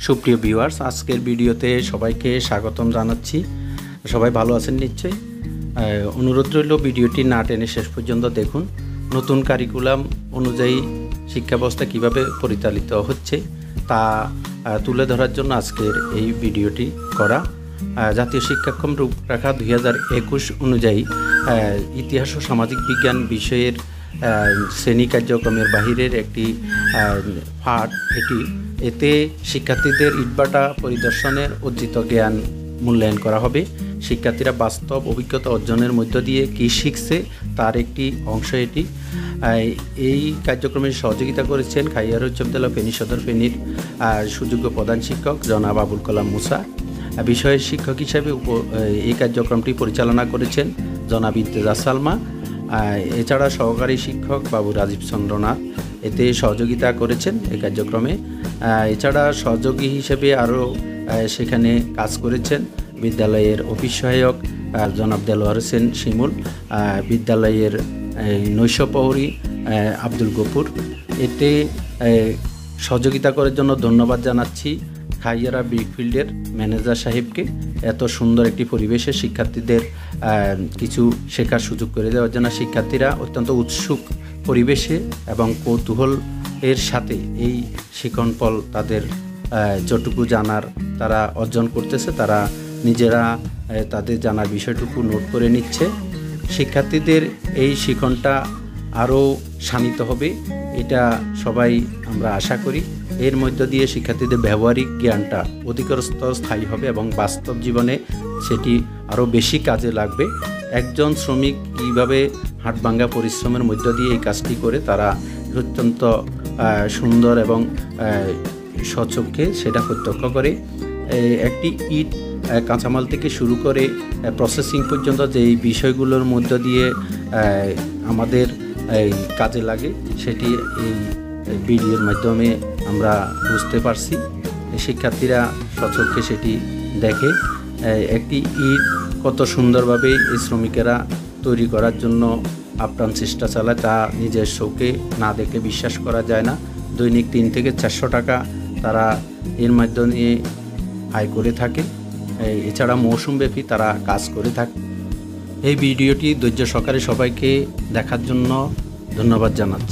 সুপ্রিয় ভিউয়ার্স, আজকের ভিডিওতে সবাইকে স্বাগতম জানাচ্ছি। সবাই ভালো আছেন নিশ্চয়ই। অনুরোধ রইল ভিডিওটি না টেনে শেষ পর্যন্ত দেখুন। নতুন কারিকুলাম অনুযায়ী শিক্ষা ব্যবস্থা কীভাবে পরিচালিত হচ্ছে তা তুলে ধরার জন্য আজকের এই ভিডিওটি করা। জাতীয় শিক্ষাক্রম রূপরেখা 2021 অনুযায়ী ইতিহাস ও সামাজিক বিজ্ঞান বিষয়ের শ্রেণী কার্যক্রমের বাহিরের একটি পাঠ এতে শিক্ষার্থীদের ইটভাটা পরিদর্শনের অর্জিত জ্ঞান মূল্যায়ন করা হবে। শিক্ষার্থীরা বাস্তব অভিজ্ঞতা অর্জনের মধ্য দিয়ে কী শিখছে তার একটি অংশ এটি। এই কার্যক্রমে সহযোগিতা করেছেন খাইয়ার উচ্চ বিদ্যালয় ফেনী সদর ফেনীর সুযোগ্য প্রধান শিক্ষক জনাব আবুল কালাম মুসা। বিষয়ের শিক্ষক হিসেবে এই কার্যক্রমটি পরিচালনা করেছেন জনাব ইন্তেজা সালমা। এছাড়া সহকারী শিক্ষক বাবু রাজীব চন্দ্রনাথ এতে সহযোগিতা করেছেন এই কার্যক্রমে। এছাড়া সহযোগী হিসেবে আরও সেখানে কাজ করেছেন বিদ্যালয়ের অফিস সহায়ক জনাব দেলোয়ার হোসেন শিমুল, বিদ্যালয়ের নৈশ প্রহরী আব্দুল গফুর। এতে সহযোগিতা করার জন্য ধন্যবাদ জানাচ্ছি খাইয়ারা ব্রিকফিল্ডের ম্যানেজার সাহেবকে। এত সুন্দর একটি পরিবেশে শিক্ষার্থীদের কিছু শেখার সুযোগ করে দেওয়ার জন্য শিক্ষার্থীরা অত্যন্ত উৎসুক পরিবেশে এবং কৌতূহল এর সাথে এই শিক্ষণফল তাদের যতটুকু জানার তারা অর্জন করতেছে, তারা নিজেরা তাদের জানার বিষয়টুকু নোট করে নিচ্ছে। শিক্ষার্থীদের এই শিক্ষণটা আরও শানিত হবে, এটা সবাই আমরা আশা করি। এর মধ্য দিয়ে শিক্ষার্থীদের ব্যবহারিক জ্ঞানটা অধিকতর স্থায়ী হবে এবং বাস্তব জীবনে সেটি আরও বেশি কাজে লাগবে। একজন শ্রমিক কীভাবে হাড়ভাঙ্গা পরিশ্রমের মধ্য দিয়ে এই কাজটি করে তারা অত্যন্ত সুন্দর এবং স্বচক্ষে সেটা প্রত্যক্ষ করে। একটি ইট কাঁচামাল থেকে শুরু করে প্রসেসিং পর্যন্ত যেই বিষয়গুলোর মধ্য দিয়ে আমাদের কাজে লাগে সেটি এই ভিডিওর মাধ্যমে আমরা বুঝতে পারছি। শিক্ষার্থীরা স্বচক্ষে সেটি দেখে একটি ইট কত সুন্দরভাবে এই শ্রমিকেরা তৈরি করার জন্য আপ্রাণ চেষ্টা চালায় তা নিজের চোখে না দেখে বিশ্বাস করা যায় না। দৈনিক 3 থেকে 400 টাকা তারা এর মাধ্যমে আয় করে থাকে। এছাড়া মৌসুমব্যাপী তারা কাজ করে থাকে। এই ভিডিওটি ধৈর্য সহকারে সবাইকে দেখার জন্য ধন্যবাদ জানাচ্ছি।